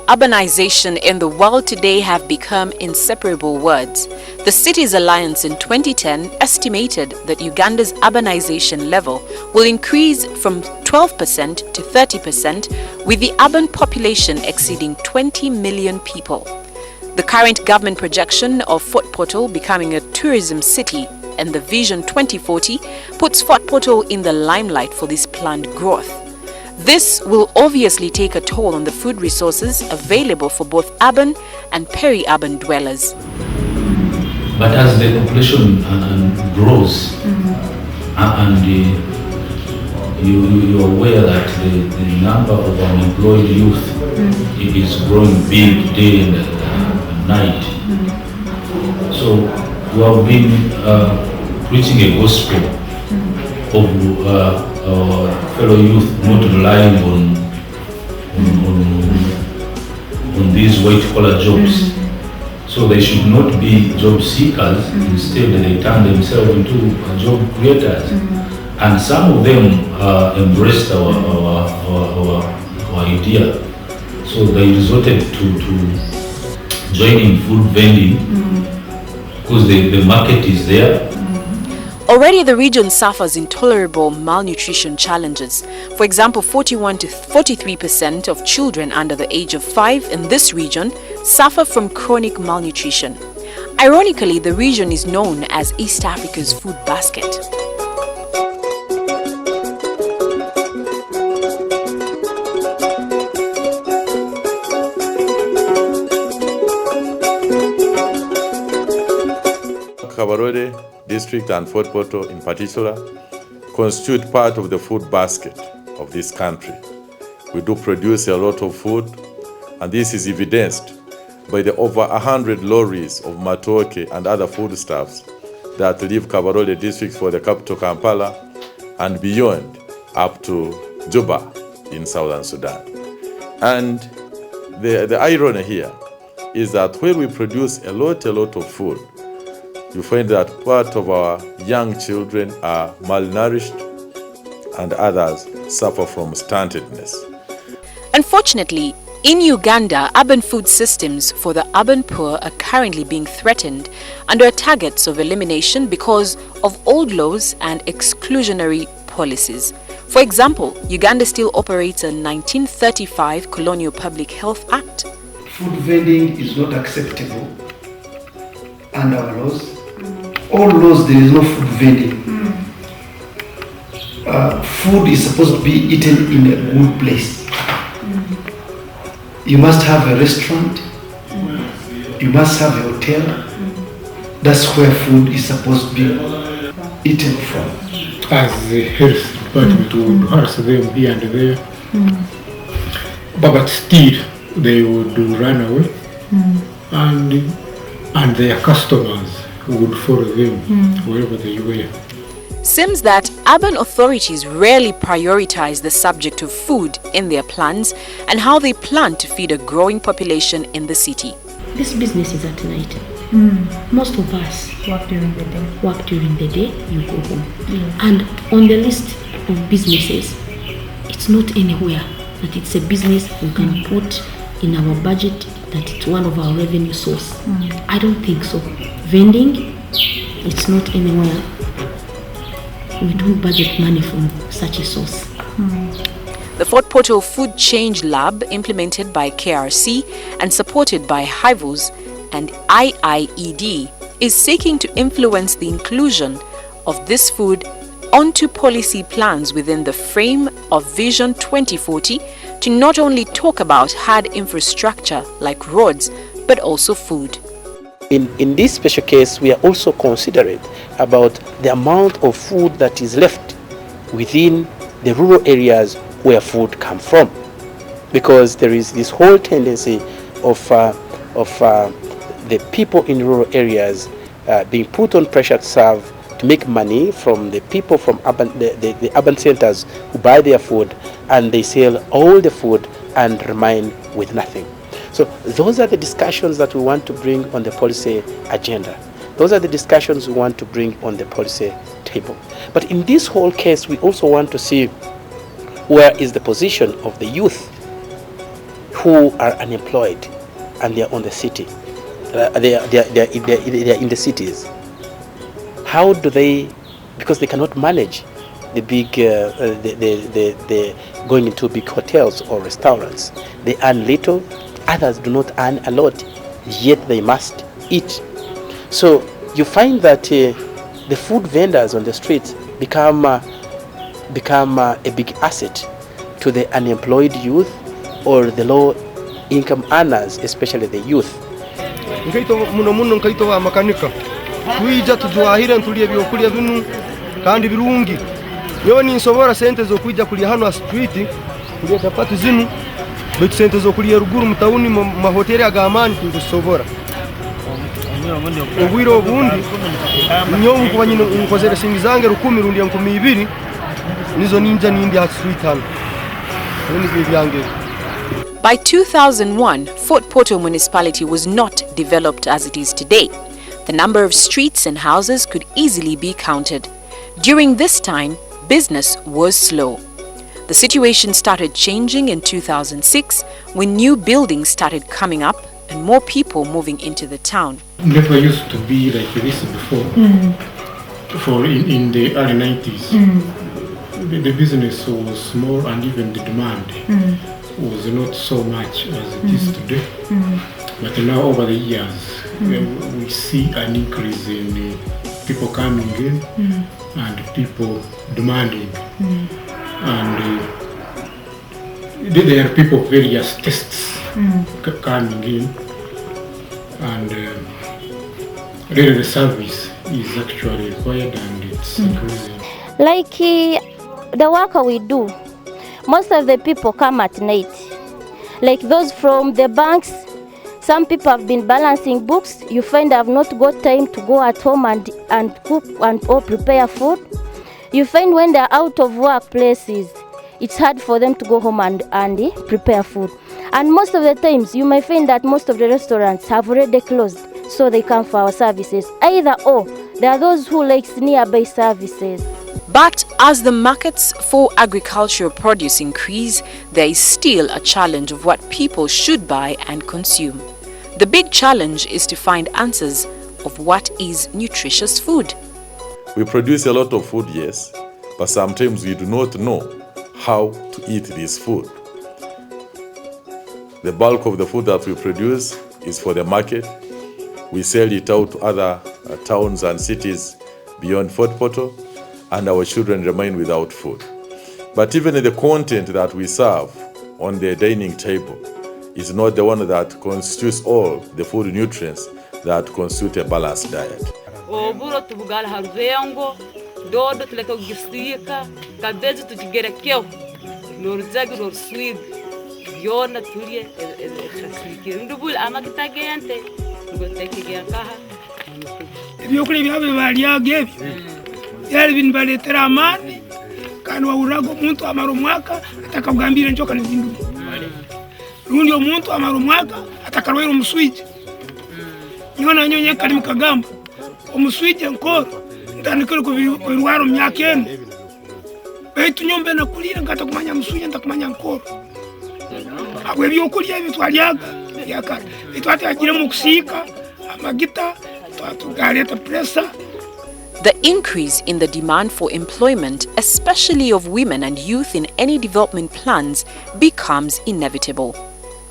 urbanization in the world today have become inseparable words. The Cities Alliance in 2010 estimated that Uganda's urbanization level will increase from 12% to 30%, with the urban population exceeding 20 million people. The current government projection of Fort Portal becoming a tourism city and the Vision 2040 puts Fort Portal in the limelight for this planned growth. This will obviously take a toll on the food resources available for both urban and peri-urban dwellers. But as the population grows, and you're aware that the number of unemployed youth is growing big day and night. So we have been preaching a gospel of our fellow youth not relying on these white-collar jobs. So they should not be job seekers. Instead, they turn themselves into job creators. And some of them embraced our idea. So they resorted to joining food vending because the market is there. Already the region suffers intolerable malnutrition challenges. For example, 41 to 43% of children under the age of 5 in this region suffer from chronic malnutrition. Ironically, the region is known as East Africa's food basket. Kabarole District and Fort Portal in particular constitute part of the food basket of this country. We do produce a lot of food, and this is evidenced by the over 100 lorries of matoke and other foodstuffs that leave Kabarole District for the capital Kampala and beyond up to Juba in southern Sudan. And the irony here is that when we produce a lot of food, you find that part of our young children are malnourished and others suffer from stuntedness. Unfortunately, in Uganda, urban food systems for the urban poor are currently being threatened and are targets of elimination because of old laws and exclusionary policies. For example, Uganda still operates a 1935 Colonial Public Health Act. Food vending is not acceptable under our laws. All laws, there is no food vending. Food is supposed to be eaten in a good place. You must have a restaurant. You must have a hotel. That's where food is supposed to be eaten from. As the health department would ask them here and there, but still they would run away, and their customers would follow them wherever they were. Seems that urban authorities rarely prioritize the subject of food in their plans and how they plan to feed a growing population in the city. This business is at night. Most of us work during the day, you go home. And on the list of businesses, it's not anywhere that it's a business we can put in our budget, that it's one of our revenue source. I don't think so. Vending, it's not anywhere. We don't budget money from such a source. The Fort Portal Food Change Lab, implemented by KRC and supported by HIVOS and IIED, is seeking to influence the inclusion of this food onto policy plans within the frame of Vision 2040 to not only talk about hard infrastructure like roads, but also food. In this special case, we are also considerate about the amount of food that is left within the rural areas where food comes from, because there is this whole tendency of the people in rural areas being put on pressure to serve, to make money from the people from the urban centers who buy their food, and they sell all the food and remain with nothing. So those are the discussions that we want to bring on the policy agenda. Those are the discussions we want to bring on the policy table. But in this whole case, we also want to see where is the position of the youth who are unemployed and they are on the city. They are in the cities. How do they? Because they cannot manage the big, the going into big hotels or restaurants. They earn little. Others do not earn a lot, yet they must eat. So you find that the food vendors on the streets become a big asset to the unemployed youth or the low income earners, especially the youth. Nkaito muno nkaito wa makanika twija tujuahira ntulie byokulya binu kandi birungi yo ni nsobora sente zo kwijja kuli hano street kuli chapati zinu betu sente zo kuli ruguru mtauni mahoteli agamani tusobora obwiro obundi nyongu kwa nyino nkozere singi zange 10 rundi 12 nizo ninja nindi ha street hano ni byange. By 2001, Fort Portal municipality was not developed as it is today. The number of streets and houses could easily be counted. During this time, business was slow. The situation started changing in 2006 when new buildings started coming up and more people moving into the town. Never used to be like this before. For in the early 90s, the business was small and even the demand was not so much as it is today. But now over the years, we see an increase in people coming in and people demanding. And there are people of various tastes coming in, and really the service is actually required and it's increasing. Like the work we do, most of the people come at night. Like those from the banks, some people have been balancing books. You find have not got time to go at home and cook and or prepare food. You find when they're out of workplaces, it's hard for them to go home and prepare food. And most of the times, you might find that most of the restaurants have already closed, so they come for our services. Either or, there are those who like nearby services. But as the markets for agricultural produce increase, there is still a challenge of what people should buy and consume. The big challenge is to find answers of what is nutritious food. We produce a lot of food, yes, but sometimes we do not know how to eat this food. The bulk of the food that we produce is for the market. We sell it out to other towns and cities beyond Fort Portal, and our children remain without food. But even the content that we serve on the dining table is not the one that constitutes all the food nutrients that constitute a balanced diet. Oburo tubugala haruvengo, dodo tuleka kugisika, kabeji tujigerekeo, noruzagi noruswig, yona tulie khasiki. Ndubul amakitagente, ngotekigya kaha. Byokule byabe baliyage. Yali bintu baletera amani kandi wawurago omuntu amara omwaka atakagambira njoka nezindu rundi omuntu amara omwaka atakarwaira omuswiji nyona nyonye kali mukagamba omuswiji nkoro ntandikira kubirwara myaka ene baitu nyombe nakulira ngata kumanya muswiji ntakumanya nkoro abwe byokulya ebi twalyaga yakara bitwate agire mu kusika amagita twatugaleta pressa. The increase in the demand for employment, especially of women and youth in any development plans, becomes inevitable.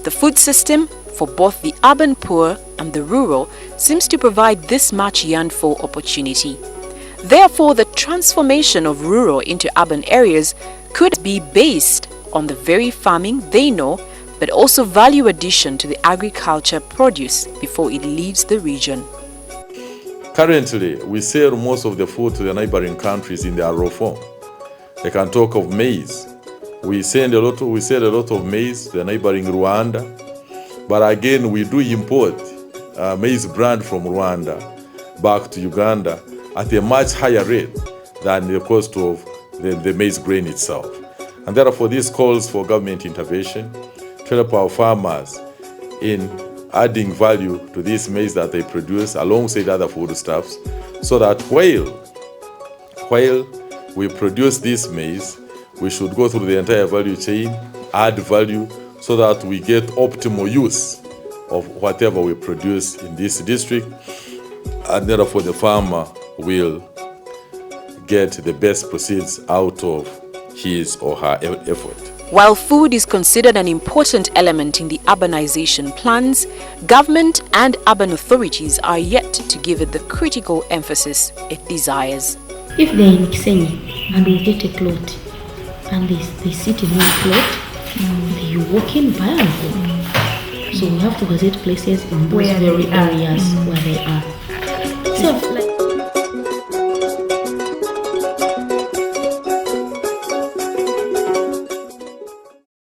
The food system for both the urban poor and the rural seems to provide this much yearned-for opportunity. Therefore, the transformation of rural into urban areas could be based on the very farming they know, but also value addition to the agriculture produce before it leaves the region. Currently, we sell most of the food to the neighboring countries in their raw form. I can talk of maize. We sell a lot of maize to the neighboring Rwanda, but again, we do import maize brand from Rwanda back to Uganda at a much higher rate than the cost of the maize grain itself. And therefore, this calls for government intervention to help our farmers in adding value to this maize that they produce alongside other foodstuffs, so that while we produce this maize, we should go through the entire value chain, add value so that we get optimal use of whatever we produce in this district, and therefore the farmer will get the best proceeds out of his or her effort. While food is considered an important element in the urbanization plans, government and urban authorities are yet to give it the critical emphasis it desires. If they're in Kisenyi and we get a plot and they sit in one plot, you walk in, buy and go. So we have to visit places in those very areas where they are.